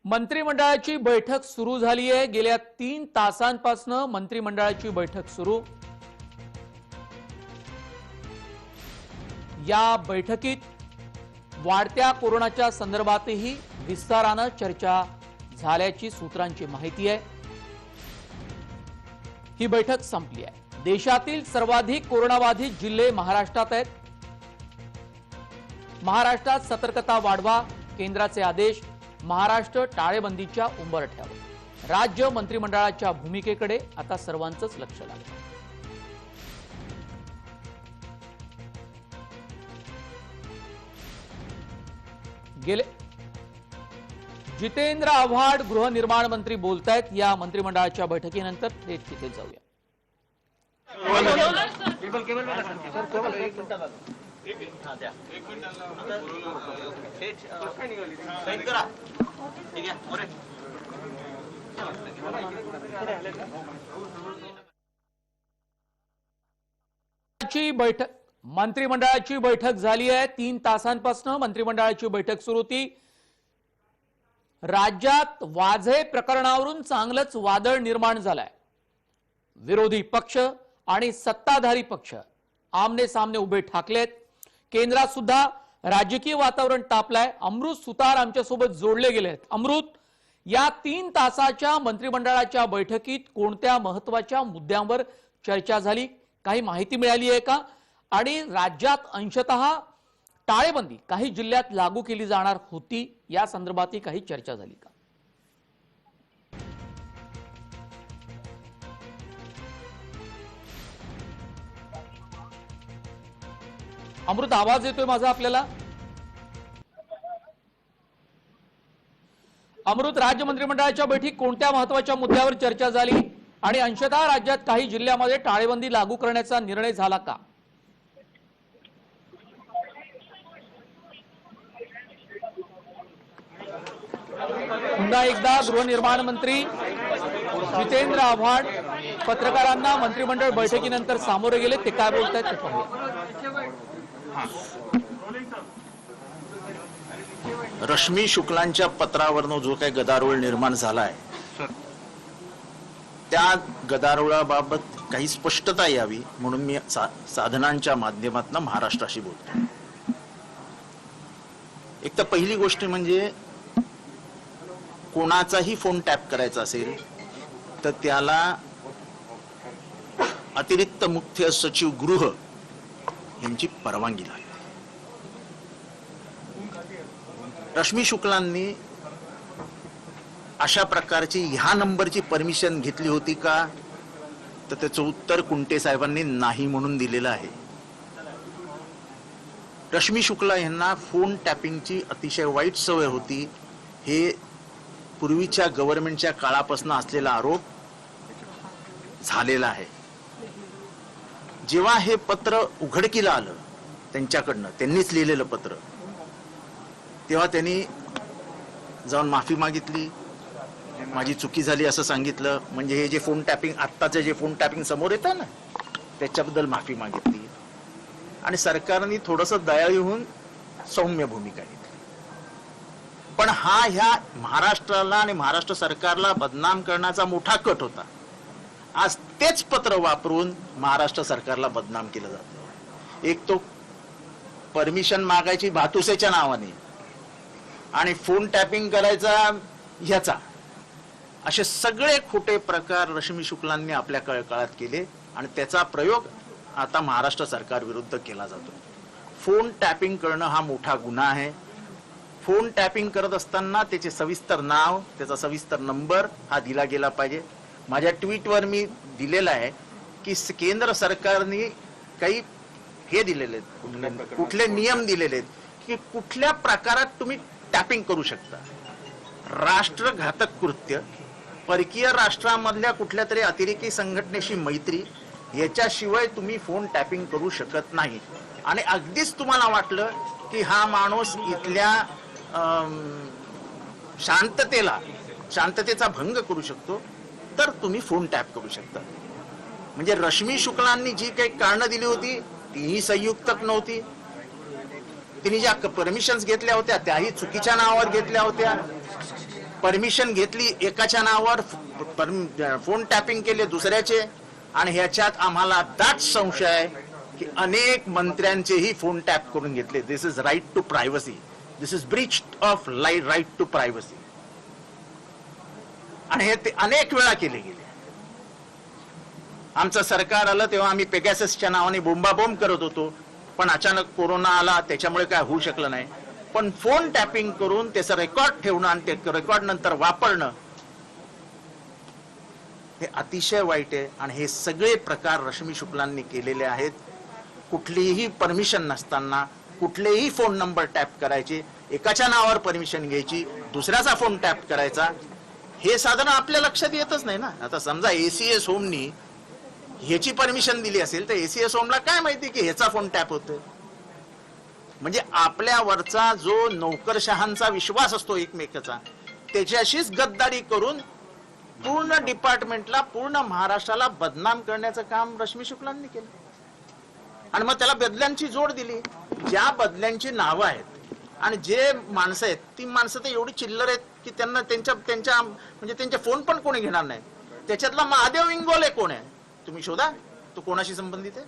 मंत्रिमंडळाची बैठक सुरू झाली आहे। गेल्या 3 तासांपासून मंत्रिमंडळाची बैठक सुरू। या बैठकीत वाढत्या कोरोनाच्या संदर्भातही विस्ताराने चर्चा झाल्याची सूत्रांची माहिती आहे। ही बैठक संपली आहे। देशातील सर्वाधिक कोरोनाबाधित जिल्हे महाराष्ट्रात आहेत। महाराष्ट्रात सतर्कता वाढवा, केंद्राचे आदेश। महाराष्ट्र टाळेबंदीच्या उंबरठ्यावर। राज्य मंत्रिमंडळाच्या भूमिकेकडे आता सर्वांचंच लक्ष लागलं। गेले जितेंद्र आव्हाड गृहनिर्माण मंत्री बोलतायत। या मंत्रिमंडळाच्या बैठकीनंतर थेट तिथे जाऊया। मंत्रिमंडळाची बैठक झाली आहे। 3 तासांपासून मंत्रिमंडळाची बैठक सुरू होती। राज्यात वाझे प्रकरणावरून चांगलंच वादळ निर्माण झालंय। विरोधी पक्ष आणि सत्ताधारी पक्ष आमने सामने उभे ठाकलेत। केंद्रात सुद्धा राजकीय वातावरण तापलंय। अमृत सुतार आमच्या सोबत जोडले गेले आहेत। अमृत, या 3 तासाच्या मंत्रिमंडळाच्या बैठकीत कोणत्या महत्त्वाच्या मुद्द्यांवर चर्चा झाली? काही माहिती मिळाली आहे का? आणि राज्यात अंशतः टाळेबंदी काही जिल्ह्यात लागू केली जाणार होती, या संदर्भातही काही चर्चा झाली का? अमृत, आवाज येतोय माझा आपल्याला? अमृत, राज्य मंत्रिमंडळाच्या बैठकीत कोणत्या महत्त्वाच्या मुद्द्यावर चर्चा झाली आणि अंशतः राज्यात काही जिल्ह्यांमध्ये टाळेबंदी लागू करण्याचा निर्णय झाला का? पुन्हा एकदा गृहनिर्माण मंत्री जितेंद्र आव्हाड पत्रकारांना मंत्रिमंडळ बैठकीनंतर सामोरे गेले। ते काय बोलतायत ते पाहूया। रश्मी शुक्लांच्या पत्रावरनं जो काही गदारोळ निर्माण झालाय, त्या गदारोळाबाबत काही स्पष्टता यावी म्हणून मी साधनांच्या माध्यमातून महाराष्ट्राशी बोलतो। एक तर पहिली गोष्ट म्हणजे कोणाचाही फोन टॅप करायचा असेल तर त्याला अतिरिक्त मुख्य सचिव गृह यांची परवानगी लागते। रश्मी शुक्लांनी अशा प्रकारची ह्या नंबरची परमिशन घेतली होती का, तर त्याचं उत्तर कुंटे साहेबांनी नाही म्हणून दिलेलं आहे। रश्मी शुक्ला यांना फोन टॅपिंगची अतिशय वाईट सवय होती, हे पूर्वीच्या गव्हर्नमेंटच्या काळापासून असलेला आरोप झालेला आहे। जेव्हा हे पत्र उघडकीला आलं त्यांच्याकडनं, त्यांनीच लिहिलेलं पत्र, तेव्हा त्यांनी जाऊन माफी मागितली, माझी चुकी झाली असं सांगितलं। म्हणजे हे जे फोन टॅपिंग, आत्ताचं जे फोन टॅपिंग समोर येतं ना, त्याच्याबद्दल माफी मागितली आणि सरकारने थोडंसं दयाळू होऊन सौम्य भूमिका घेतली। पण हा ह्या महाराष्ट्राला आणि महाराष्ट्र सरकारला बदनाम करण्याचा मोठा कट होता। आज तेच पत्र वापरून महाराष्ट्र सरकारला बदनाम केलं जातं। एक तो परमिशन मागायची भातुसेच्या नावाने आणि फोन टॅपिंग करायचा ह्याचा, असे सगळे खोटे प्रकार रश्मी शुक्लांनी आपल्या काळात केले आणि त्याचा प्रयोग आता महाराष्ट्र सरकार विरुद्ध केला जातो। फोन टॅपिंग करणं हा मोठा गुन्हा आहे। फोन टॅपिंग करत असताना त्याचे सविस्तर नाव, त्याचा सविस्तर नंबर हा दिला गेला पाहिजे। माझ्या ट्विटवर मी दिलेला आहे की केंद्र सरकारने काही हे दिलेले आहेत, कुठले नियम दिलेले आहेत की कुठल्या प्रकारात तुम्ही टॅपिंग करू शकता। राष्ट्रघातक कृत्य, परकीय राष्ट्रामधल्या कुठल्या तरी अतिरेकी संघटनेशी मैत्री, याच्याशिवाय तुम्ही फोन टॅपिंग करू शकत नाही। आणि अगदीच तुम्हाला वाटलं की हा माणूस इथल्या शांततेचा भंग करू शकतो, तर तुम्ही फोन टॅप करू शकता। म्हणजे रश्मी शुक्लांनी जी काही कारणं दिली होती तीही संयुक्तक नव्हती। तिने ज्या परमिशन्स घेतल्या होत्या त्याही चुकीच्या नावावर घेतल्या होत्या। परमिशन घेतली एकाच्या नावावर, फोन टॅपिंग केले दुसऱ्याचे, आणि ह्याच्यात आम्हाला दाट संशय आहे की अनेक मंत्र्यांचेही फोन टॅप करून घेतले. This is right to privacy, this is breach of right to privacy, आणि हे ते अनेक वेळा केले गेले. आमचं सरकार आलं तेव्हा आम्ही पेगॅससच्या नावाने बोंबाबोंब करत होतो, पण अचानक कोरोना आला त्याच्यामुळे काय होऊ शकलं नाही. पण फोन टॅपिंग करून त्याचं रेकॉर्ड ठेवणं आणि ते रेकॉर्ड नंतर वापरणं हे अतिशय वाईट आहे. आणि हे सगळे प्रकार रश्मी शुक्लांनी केलेले आहेत. कुठलीही परमिशन नसताना कुठलेही फोन नंबर टॅप करायचे, एकाच्या नावावर परमिशन घ्यायची, दुसऱ्याचा फोन टॅप करायचा, हे साधारण आपल्या लक्षात येतच नाही ना. आता समजा एसीएस होमनी ह्याची परमिशन दिली असेल तर एसीएस होमला काय माहिती की ह्याचा फोन टॅप होतोय. म्हणजे आपल्यावरचा जो नोकरशहांचा विश्वास असतो एकमेकाचा, त्याच्याशीच गद्दारी करून पूर्ण डिपार्टमेंटला, पूर्ण महाराष्ट्राला बदनाम करण्याचं काम रश्मी शुक्लांनी केलं. आणि मग त्याला बदल्यांची जोड दिली. ज्या बदल्यांची नावं आहेत आणि जे माणसं आहेत, ती माणसं तर एवढी चिल्लर आहेत की त्यांना त्यांच्या म्हणजे त्यांचे फोन पण कोणी घेणार नाही. त्याच्यातला महादेव इंगोले कोण आहे तुम्ही शोधा, तो कोणाशी संबंधित आहे.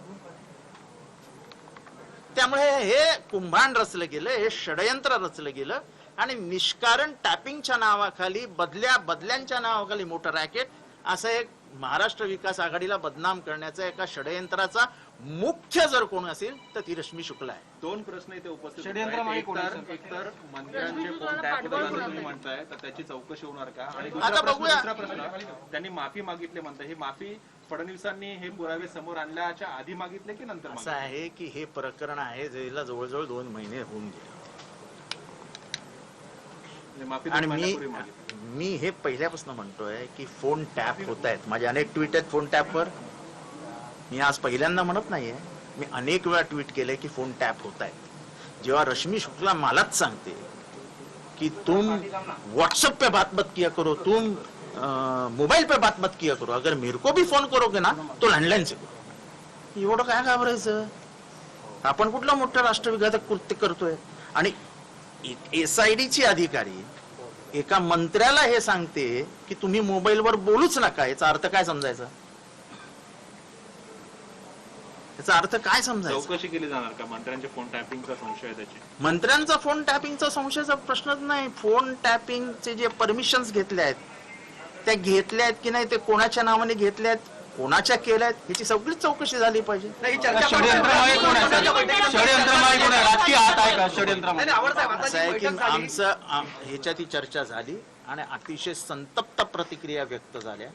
त्यामुळे हे कुंभांड रचलं गेलं, हे षडयंत्र रचलं गेलं, आणि निष्कारण टॅपिंगच्या नावाखाली, बदल्यांच्या नावाखाली मोठं रॅकेट, असं एक महाराष्ट्र विकास आघाडीला बदनाम करण्याचा एका षडयंत्राचा मुख्य जर कोण असेल तर ती रश्मी शुक्ला आहे. दोन प्रश्न इथे उपस्थित आहेत. एकतर मंत्र्यांचे फोन टॅप होतात असं तुम्ही म्हणताय, तर त्याची चौकशी होणार का? आणि दुसरा प्रश्न, त्यांनी माफी मागितली म्हणताय, ही माफी फडणवीसांनी हे पुरावे समोर आणल्याच्या आधी मागितले की नंतर? असं आहे की हे प्रकरण आहे ज्याला जवळजवळ 2 महिने होऊन गेले, आणि मी हे पहिल्यापासून म्हणतोय की फोन टॅप होत आहेत. माझे अनेक ट्विट आहेत फोन टॅपवर. मी आज पहिल्यांदा म्हणत नाहीये, मी अनेक वेळा ट्विट केले की फोन टॅप होत आहेत. जेव्हा रश्मी शुक्ला मलाच सांगते कि तुम व्हाट्सएप पे बात मत किया करो, तुम मोबाईल पे बात मत किया करो, अगर मेरे को भी फोन करोगे ना तो लँडलाईन से करो. एवढं काय घाबरायचं? आपण कुठला मोठा राष्ट्रविघातक कृत्य करतोय? आणि एसआयडीची अधिकारी एका मंत्र्याला हे सांगते की तुम्ही मोबाईलवर बोलूच नका. याचा अर्थ काय समजायचा? याचा अर्थ काय समजायचा? चौकशी केली जाणार का मंत्र्यांचे फोन टॅपिंगचा संशय? त्याची मंत्र्यांचा फोन टॅपिंगचा संशयाचा प्रश्नच नाही. फोन टॅपिंगचे जे परमिशन्स घेतले आहेत, त्या घेतल्या आहेत की नाही, ते कोणाच्या नावाने घेतल्या आहेत, कोणाच्या केल्यात, याची सगळीच चौकशी झाली पाहिजे. असं आहे की आमचं ह्याच्यात ही चर्चा झाली आणि अतिशय संतप्त प्रतिक्रिया व्यक्त झाल्या.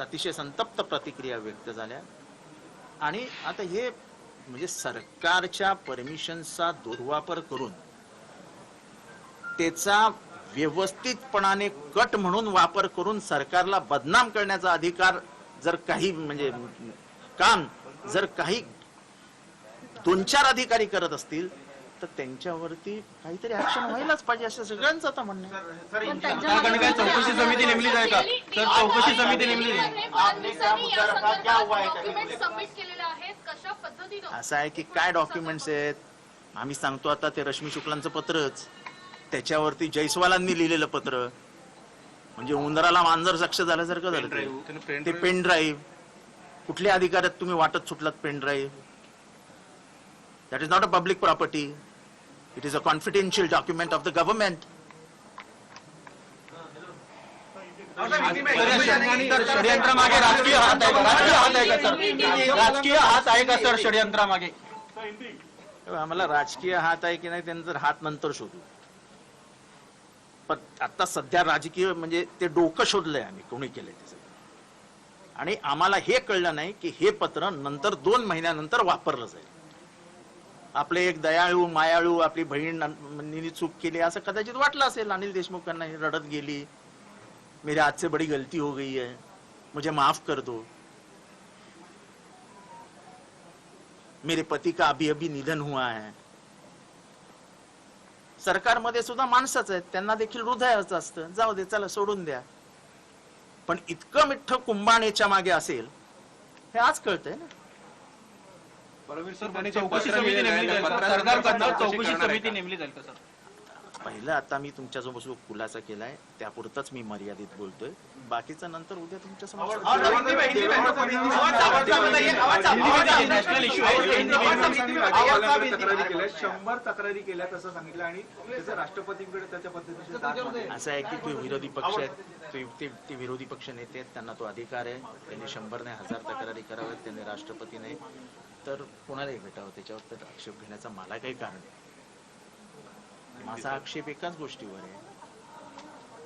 अतिशय संतप्त प्रतिक्रिया व्यक्त झाल्या. आणि आता हे म्हणजे सरकारच्या परमिशनचा दुर्वापर करून त्याचा व्यवस्थितपणाने कट म्हणून वापर करून सरकारला बदनाम करण्याचा अधिकार जर काही म्हणजे काम जर काही 2-4 अधिकारी करत असतील तर त्यांच्यावरती काहीतरी ऍक्शन व्हायलाच पाहिजे असं सगळ्यांचं आता म्हणणं आहे. चौकशी समिती नेमली जाईल का? तर चौकशी समिती नेमली असं आहे की काय डॉक्युमेंट्स आहेत आम्ही सांगतो. आता ते रश्मी शुक्लांचं पत्रच, त्याच्यावरती जयस्वालांनी लिहिलेलं पत्र, म्हणजे उंदराला मांजर सक्ष झाल्यासारखं झालं. ते पेन ड्राईव्ह कुठल्या अधिकारात तुम्ही वाटत सुटलात? Pen drive that is not a public property, it is a confidential document of the government. षडयंत्रामागे राजकीय हात आहे का सर? राजकीय हात आहे का सर षडयंत्रामागे? आम्हाला राजकीय हात आहे की नाही त्यांचा जर हात नंतर शोधू, पण आता सध्या राजकीय म्हणजे ते डोकं शोधलंय आम्ही कोणी केलंय त्याचं. आणि आम्हाला हे कळलं नाही की हे पत्र नंतर 2 महिन्यानंतर वापरलं जाईल. आपले एक दयाळू मायाळू आपली बहीण चूक केली असं कदाचित वाटलं असेल अनिल देशमुखांना. रडत गेली, मेरे हाथ से बड़ी गलती हो गई है, मुझे माफ कर दो, मेरे पति का अभी अभी निधन हुआ है. सरकारमध्ये सुद्धा माणसंच आहेत, त्यांना देखील हृदयाचं असतं. जाऊ दे, चला सोडून द्या. पण इतकं मिठ्ठ कुंभाणेच्या मागे असेल हे आज कळतंय ना. चौकशी समिती नेमली जाईल का सर? पहिलं आता मी तुमच्यासोबत खुलासा केलाय, त्यापुरतच मी मर्यादित बोलतोय. बाकीचं नंतर उद्या तुमच्या समोर तक्रारी केल्या, 100 तक्रारी केल्या असं सांगितलं आणि त्याचं राष्ट्रपतींकडे त्याच्या पद्धतीने दाद मागितली. असं आहे की ते विरोधी पक्ष आहेत, ते विरोधी पक्ष नेते आहेत, त्यांना तो अधिकार आहे. त्यांनी 100 नाही 1000 तक्रारी कराव्यात, त्यांनी राष्ट्रपती नाही तर कोणालाही भेटावं, त्याच्यावर तर आक्षेप घेण्याचा मला काही कारण नाही. माझा आक्षेप एकाच गोष्टीवर आहे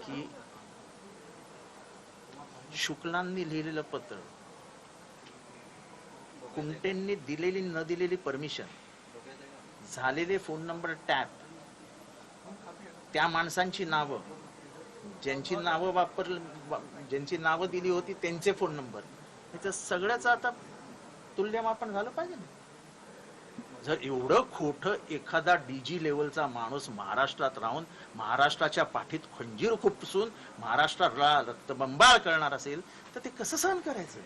की शुक्लांनी लिहिलेलं पत्र, कुंटेंनी दिलेली न दिलेली परमिशन, झालेले फोन नंबर टॅप, त्या माणसांची नावं, ज्यांची नावं दिली होती त्यांचे फोन नंबर, याचं सगळ्याचं आता तुल्यमापन झालं पाहिजे ना. जर एवढं खोटं एखादा डीजी लेवलचा माणूस महाराष्ट्रात राहून महाराष्ट्राच्या पाठीत खंजीर खुपसून महाराष्ट्राला रक्तबंबाळ करणार असेल तर ते कसं सहन करायचं?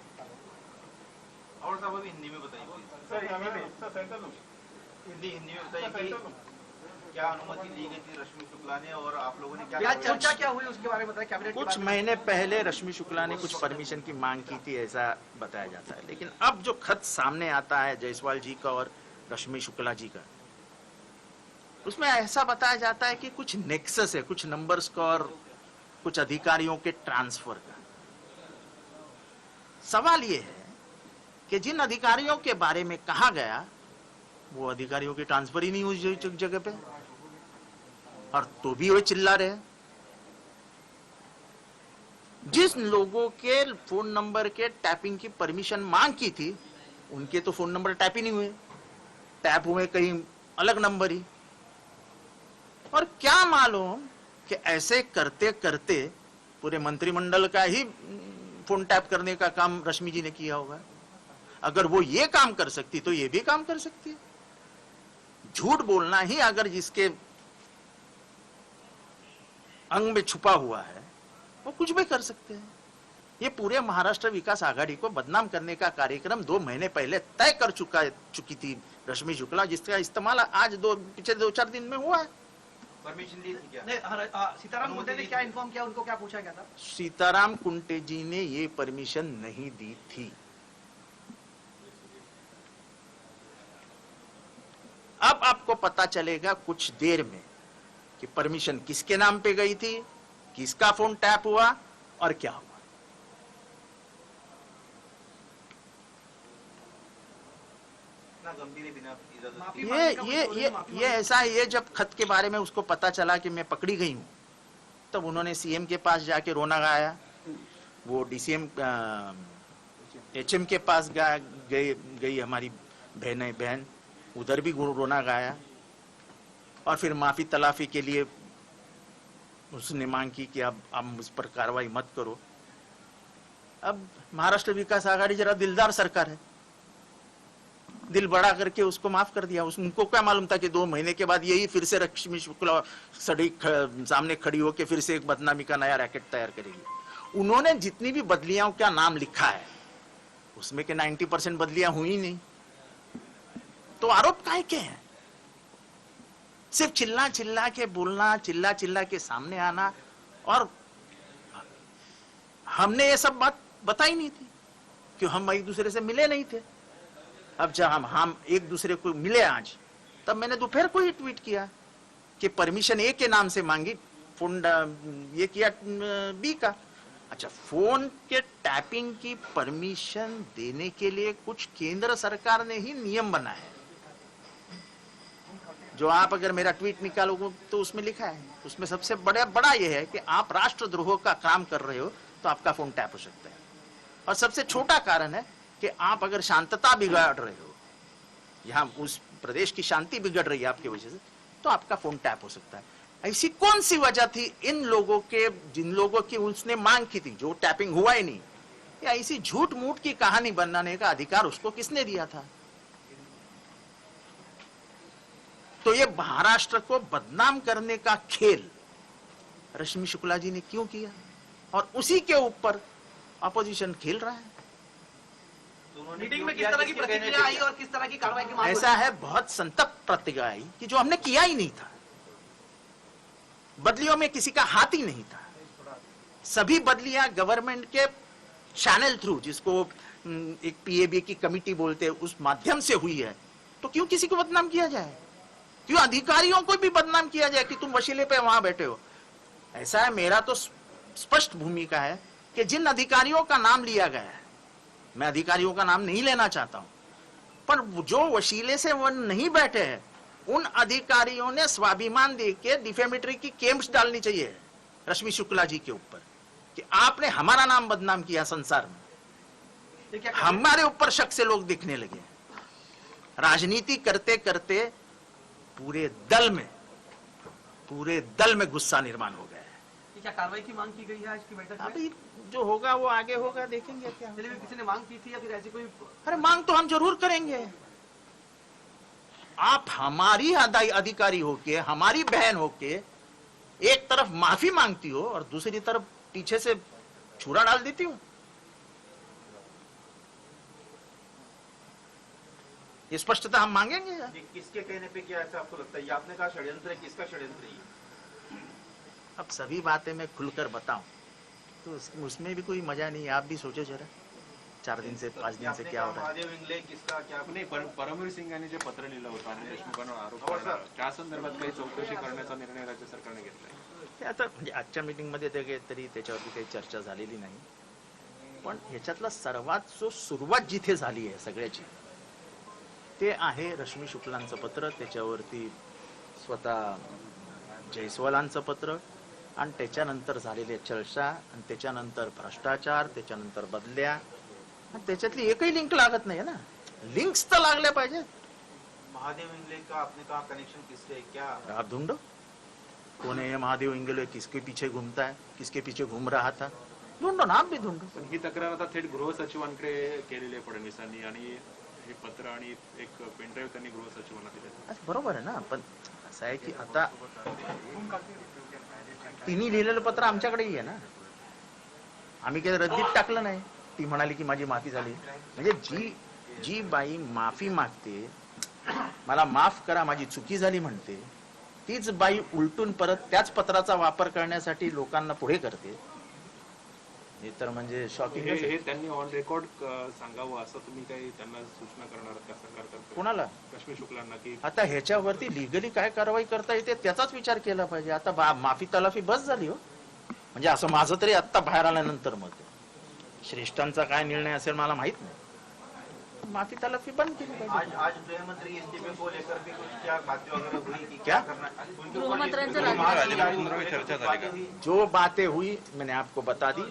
और साहब अभी हिंदी में बताइए सर, हिंदी में बताइए कि क्या अनुमति ली गई थी रश्मि शुक्ला ने और आप लोगों ने क्या चर्चा क्या हुई उसके बारे में बताया? कैबिनेट कुछ महीने पहले रश्मि शुक्ला ने कुछ परमिशन की मांग की थी ऐसा बताया जाता है, लेकिन अब जो खत सामने आता है जायसवाल जी का और रश्मि शुक्ला जी का, उसमें ऐसा बताया जाता है कि कुछ नेक्सस है, कुछ नंबर्स का और कुछ अधिकारियों के ट्रांसफर का। सवाल ये है कि जिन अधिकारियों के बारे में कहा गया वो अधिकारियों की ट्रांसफर ही नहीं हुई जगह पे, और तो भी वो चिल्ला रहे। जिस लोगों के फोन नंबर के टैपिंग की परमिशन मांग की थी उनके तो फोन नंबर टैप ही नहीं हुए, टैप हुए कहीं अलग नंबर ही। और क्या मालूम कि ऐसे करते करते पूरे मंत्रिमंडल का ही फोन टैप करने का काम रश्मि जी ने किया होगा। अगर वो ये काम कर सकती तो ये भी काम कर सकती है। झूठ बोलना ही अगर जिसके अंग में छुपा हुआ है वो कुछ भी कर सकते हैं। ये पूरे महाराष्ट्र विकास आघाड़ी को बदनाम करने का कार्यक्रम 2 महीने पहले तय कर चुकी थी रश्मि शुक्ला, जिसका इस्तेमाल आज पिछले 2-4 दिन में हुआ है। परमिशन ली थी क्या? सीताराम कुंटे ने क्या इन्फॉर्म किया, उनको क्या पूछा गया था? सीताराम कुंटे जी ने ये परमिशन नहीं दी थी। अब आपको पता चलेगा कुछ देर में कि परमिशन किसके नाम पे गई थी, किसका फोन टैप हुआ और क्या हुआ। ये ऐसा है, ये जब खत के बारे में उसको पता चला कि मैं पकड़ी गई हूं तब उन्होंने सीएम के पास जाके रोना गाया, वो डीसीएम एचएम के पास गई हमारी बहन, उधर भी रोना गाया, और फिर माफी तलाफी के लिए उसने मांग की कि अब मुझ पर कार्रवाई मत करो। अब महाराष्ट्र विकास आघाड़ी जरा दिलदार सरकार है, दिल बड़ा करके उसको माफ कर दिया। उनको क्या मालूम था कि 2 महीने के बाद यही फिर से रश्मि शुक्ला सामने खड़ी होकर फिर से एक बदनामी का नया रैकेट तैयार करेगी। उन्होंने जितनी भी बदलियां का नाम लिखा है उसमें के 90% बदलियां हुई नहीं, तो आरोप काहे के हैं? सिर्फ चिल्ला चिल्ला के बोलना, चिल्ला चिल्ला के सामने आना, और हमने ये सब बात बताई नहीं थी कि हम एक दूसरे से मिले नहीं थे। अब जब हम एक दूसरे को मिले आज, तब मैंने दोपहर को ही ट्वीट किया कि परमिशन ए के नाम से मांगी, फोन ये किया बी का। अच्छा, फोन के टैपिंग की परमिशन देने के लिए कुछ केंद्र सरकार ने ही नियम बनाए हैं, जो आप अगर मेरा ट्वीट निकालोगे तो उसमें लिखा है। उसमें सबसे बड़ा यह है कि आप राष्ट्रद्रोह का काम कर रहे हो तो आपका फोन टैप हो सकता है, और सबसे छोटा कारण है कि आप अगर शांतता बिगाड़ रहे हो, यहाँ उस प्रदेश की शांति बिगड़ रही है आपकी वजह से, तो आपका फोन टैप हो सकता है। ऐसी कौन सी वजह थी इन लोगों के, जिन लोगों की उसने मांग की थी, जो टैपिंग हुआ ही नहीं, या ऐसी झूठ मूठ की कहानी बनाने का अधिकार उसको किसने दिया था? तो ये महाराष्ट्र को बदनाम करने का खेल रश्मि शुक्ला जी ने क्यों किया, और उसी के ऊपर अपोजिशन खेल रहा है। मीटिंग में किस तरह की प्रतिक्रिया आई और किस तरह की कार्रवाई की मांग? ऐसा है, बहुत संतप्त प्रतिक्रिया आई कि जो हमने किया ही नहीं था। बदलियों में किसी का हाथ ही नहीं था। सभी बदलियां गवर्नमेंट के चैनल थ्रू, जिसको एक पीएबी की कमिटी बोलते हैं, उस माध्यम से हुई है। तो क्यों किसी को बदनाम किया जाए? क्यों अधिकारियों को भी बदनाम किया जाए कि तुम वसीले पे वहां बैठे हो? ऐसा है, मेरा तो स्पष्ट भूमिका है कि जिन अधिकारियों का नाम लिया गया है, मैं अधिकारियों का नाम नहीं लेना चाहता हूं, पर जो वसीले से वो नहीं बैठे हैं, उन अधिकारियों ने स्वाभिमान देके डिफेमेटरी की केम्स डालनी चाहिए रश्मि शुक्ला जी के ऊपर कि आपने हमारा नाम बदनाम किया संसार में। हमारे ऊपर शक से लोग दिखने लगे। राजनीति करते करते पूरे दल में गुस्सा निर्माण हो गया है। क्या कार्रवाई की मांग की गई है आज की बैठक में? अभी जो होगा वो आगे होगा, देखेंगे क्या। पहले भी किसी ने मांग की थी या फिर ऐसी कोई? अरे मांग तो हम जरूर करेंगे। आप हमारी अधिकारी होके, हमारी बहन होके एक तरफ माफी मांगती हो और दूसरी तरफ पीछे से छुरा डाल देती हो। ये स्पष्टता हम मांगेंगे। ये किसके कहने पे क्या ऐसा आपको लगता है? ये आपने कहा षड्यंत्र है, किसका षड्यंत्र है? अब सभी बातें मैं खुलकर बताऊं तो उसमें भी कोई मजा नहीं है। आप भी सोचो जरा, 4 दिन से 5 दिन से क्या हो रहा है। महादेव इंगले किसका क्या? नाही, परमवीर सिंग यांनी जे पत्र लिहिलं होतं आणि देशमुखांवर आरोप करणार, त्या संदर्भात काही चौकशी करण्याचा निर्णय राज्य सरकारने घेतलाय. ते आता म्हणजे आजच्या मीटिंग मध्ये तरी त्याच्यावरती काही चर्चा झालेली नाही, पण ह्याच्यातला सर्वात जो सुरुवात जिथे झाली आहे सगळ्याची, ते आहे रश्मी शुक्लांचं पत्र, त्याच्यावरती स्वतः जयस्वालांचं पत्र, आणि त्याच्यानंतर झालेले चर्चा, आणि त्याच्यानंतर भ्रष्टाचार, त्याच्यानंतर बदल्या, आणि त्याच्यातली एकही लिंक लागत नाही ना. लिंक्स तर लागल्या पाहिजेत. महादेव इंगले का आपने कहा कनेक्शन किससे है क्या? आप ढूंढो कौन है ये महादेव इंगले, किसके पीछे घूमता है, किसके पीछे घूम रहा था, ढूंढो, नाम भी ढूंढो. पण ही तक्रार आता थेट गृह सचिवांकडे केलेली आहे फडणवीसांनी, आणि हे पत्र आणि एक पेनड्राईव्ह त्यांनी गृह सचिवांना दिले. बरोबर आहे ना, पण असं आहे की आता तिने लिहिलेलं पत्र आमच्याकडेही आहे ना, आम्ही काही रद्दीत टाकलं नाही. ती म्हणाली की माझी माफी झाली, म्हणजे जी बाई माफी मागते, मला माफ करा माझी चुकी झाली म्हणते, तीच बाई उलटून परत त्याच पत्राचा वापर करण्यासाठी लोकांना पुढे करते. हे तर म्हणजे शॉकिंग. हे त्यांनी ऑन रेकॉर्ड सांगावं असं तुम्ही काही त्यांना सूचना करणार का सरकारतर्फे? कोणाला? रश्मी शुक्लांना. की आता ह्याच्यावरती लिगली काय कारवाई करता येते त्याचाच विचार केला पाहिजे. आता माफी तलाफी बस झाली हो, म्हणजे असं माझं तरी आता बाहेर आल्यानंतर मत. श्रेष्ठांचा काय निर्णय असेल मला माहित नाही, माफी तलाफी बंद केली पाहिजे. आज गृहमंत्री इस्तीफे को लेकर भी कुछ क्या बातें वगैरह हुई कि क्या करना? जो बातें हुई मैंने आपको बता दी.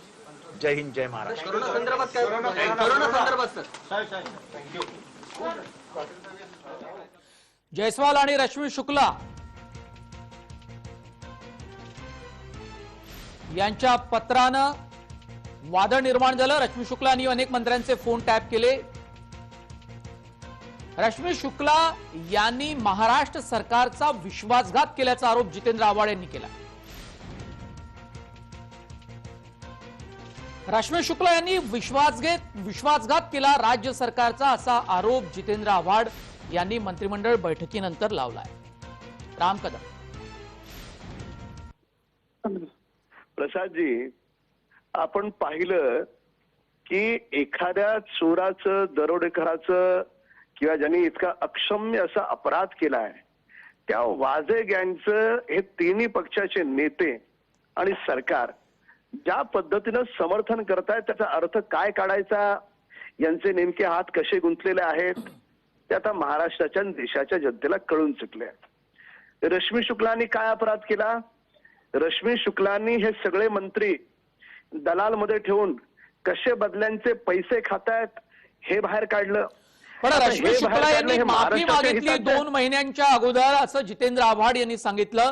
जय हिंद, जय महाराष्ट्र. कोरोना संदर्भात काय? कोरोना संदर्भात सर. जयस्वाल आणि रश्मी शुक्ला यांच्या पत्रानं वादळ निर्माण झालं. रश्मी शुक्लांनी अनेक मंत्र्यांचे फोन टॅप केले. रश्मी शुक्ला यांनी महाराष्ट्र सरकारचा विश्वासघात केल्याचा आरोप जितेंद्र आव्हाड यांनी केला. रश्मी शुक्ला यांनी विश्वासघात केला राज्य सरकारचा, असा आरोप जितेंद्र आव्हाड यांनी मंत्रिमंडळ बैठकीनंतर लावलाय. राम कदम. प्रसादजी, आपण पाहिलं की एखाद्या चोराचं, दरोडेखोराचं किंवा ज्यांनी इतका अक्षम्य असा अपराध केलाय, त्या वाझे गँगचं हे तिन्ही पक्षाचे नेते आणि सरकार ज्या पद्धतीनं समर्थन करतायत, त्याचा अर्थ काय काढायचा, यांचे नेमके हात कसे गुंतलेले आहेत, ते आता महाराष्ट्राच्या आणि देशाच्या जनतेला कळून चुकले. रश्मी शुक्लांनी काय अपराध केला? रश्मी शुक्लांनी हे सगळे मंत्री दलालमध्ये ठेवून कसे बदल्यांचे पैसे खातायत हे बाहेर काढलं. पण आता रश्मी हे शुक्ला बाहेर यांनी काढणं हे माफी महाराष्ट्राच्या मागितली हिताचं आहे. 2 महिन्यांच्या अगोदर, असं जितेंद्र आव्हाड यांनी सांगितलं.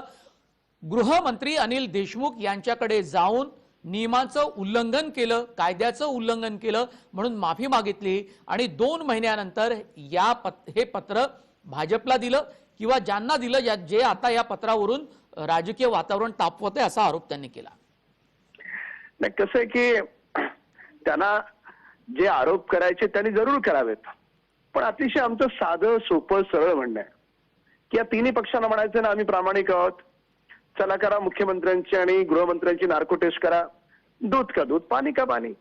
गृहमंत्री अनिल देशमुख यांच्याकडे जाऊन नियमांचं उल्लंघन केलं, कायद्याचं उल्लंघन केलं म्हणून माफी मागितली, आणि 2 महिन्यानंतर हे पत्र भाजपला दिलं किंवा ज्यांना दिलं, जे आता या पत्रावरून राजकीय वातावरण तापवत आहे, असा आरोप त्यांनी केला. नाही, कसं आहे की त्यांना जे आरोप करायचे त्यांनी जरूर करावेत, पण अतिशय आमचं साधं सोपं सरळ म्हणणं आहे की या तिन्ही पक्षांना म्हणायचं ना, आम्ही प्रामाणिक आहोत, चला करा मुख्यमंत्र्यांची आणि गृहमंत्र्यांची नार्को टेस्ट करा, दूध का दूध पाणी का पाणी.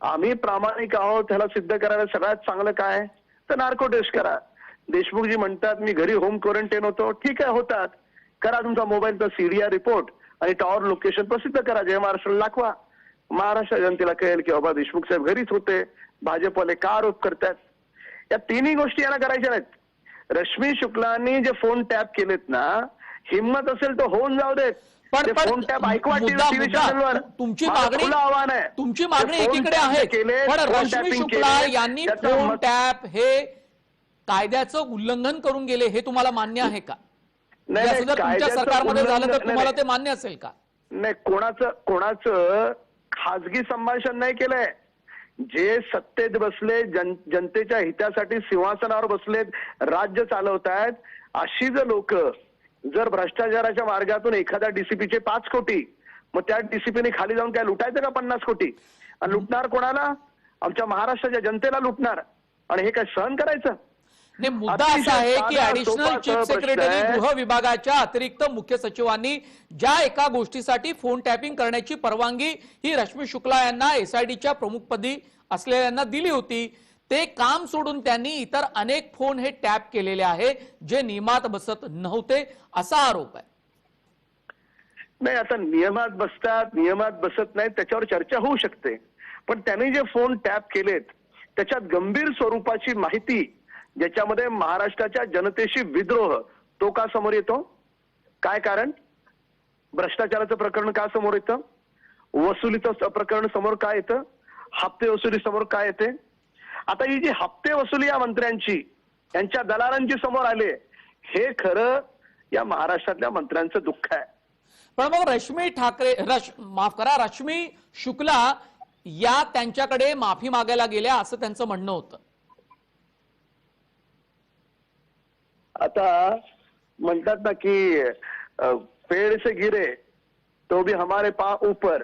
आम्ही प्रामाणिक आहोत ह्याला सिद्ध करायला सगळ्यात चांगलं काय तर नार्को टेस्ट करा. देशमुखजी म्हणतात मी घरी होम क्वारंटाईन होतो, ठीक आहे होतात, करा तुमचा मोबाईलचा सीडीआर रिपोर्ट आणि टॉवर लोकेशन प्रसिद्ध करा, जय महाराष्ट्राला दाखवा. महाराष्ट्र जनतेला कळेल की बाबा देशमुख साहेब घरीच होते, भाजपवाले का आरोप करतात. या तिन्ही गोष्टी याला करायच्या नाहीत. रश्मी शुक्लांनी जे फोन टॅप केलेत ना, हिंमत असेल तर होऊन जाऊ देत. पण ते फोन टॅप ऐकवा टीव्ही चॅनलवर. तुमची माझं मागणी खुलं आव्हान आहे. तुमची मागणी ते फोन एकीकडे टॅप आहे, केले, पण फोन रश्मी टॅपिंग शुक्ला केले, यांनी त्याचं फोन मत- टॅप हे कायद्याचं उल्लंघन करून गेले, हे तुम्हाला मान्य आहे का? नाही, या नाही, सुद्धा तुमच्या कायद्याचं सरकारमध्ये झालं तर उल्लंघन- तुम्हाला नाही, ते मान्य असेल का? नाही कोणाचं खाजगी संभाषण नाही केलंय. जे सत्तेत बसले, जनतेच्या हितासाठी सिंहासनावर बसलेत, राज्य चालवतायत, अशी जर लोक जर भ्रष्टाचाराच्या मार्गातून एखाद्या डीसीपीचे 5 कोटी, मग त्या डीसीपीने खाली जाऊन काय लुटायचं का 50 कोटी? आणि लुटणार कोणाला? आमच्या महाराष्ट्राच्या जनतेला लुटणार. आणि हे काय सहन करायचं? नाही, मुद्दा अतिशय असा आहे की साधा, ऍडिशनल सोपा, चीफ सरळ प्रश्न सेक्रेटरी आहे. गृह विभागाच्या अतिरिक्त मुख्य सचिवांनी ज्या एका गोष्टीसाठी फोन टॅपिंग करण्याची परवानगी ही रश्मी शुक्ला यांना एसआयडीच्या प्रमुखपदी असलेल्यांना दिली होती, ते काम सोडून त्यांनी इतर अनेक फोन हे टॅप केलेले आहे जे नियमात बसत नव्हते, असा आरोप आहे. नाही, आता नियमात बसतात नियमात बसत नाहीत त्याच्यावर चर्चा होऊ शकते, पण त्यांनी जे फोन टॅप केलेत त्याच्यात गंभीर स्वरूपाची माहिती, ज्याच्यामध्ये महाराष्ट्राच्या जनतेशी विद्रोह, तो का समोर येतो? काय कारण? भ्रष्टाचाराचं प्रकरण का समोर येतं? वसुलीचं प्रकरण समोर काय येतं? हप्ते वसुली समोर काय येते? आता ही जी हप्ते वसुली या मंत्र्यांची, यांच्या दलालांची समोर आले, हे खरं या महाराष्ट्रातल्या मंत्र्यांचं दुःख आहे. पण मग रश्मी शुक्ला या त्यांच्याकडे माफी मागायला गेल्या असं त्यांचं म्हणणं होतं. आता म्हणतात ना की पेड़ से गिरे तो भी हमारे पांव ऊपर,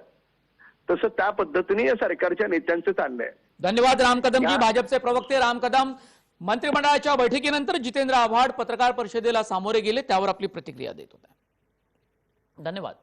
तसं त्या पद्धतीने या सरकारच्या नेत्यांचं चाललंय. धन्यवाद राम कदमजी. भाजपचे प्रवक्ते राम कदम मंत्रिमंडळाच्या बैठकीनंतर जितेंद्र आव्हाड पत्रकार परिषदेला सामोरे गेले, त्यावर आपली प्रतिक्रिया देत होते. धन्यवाद.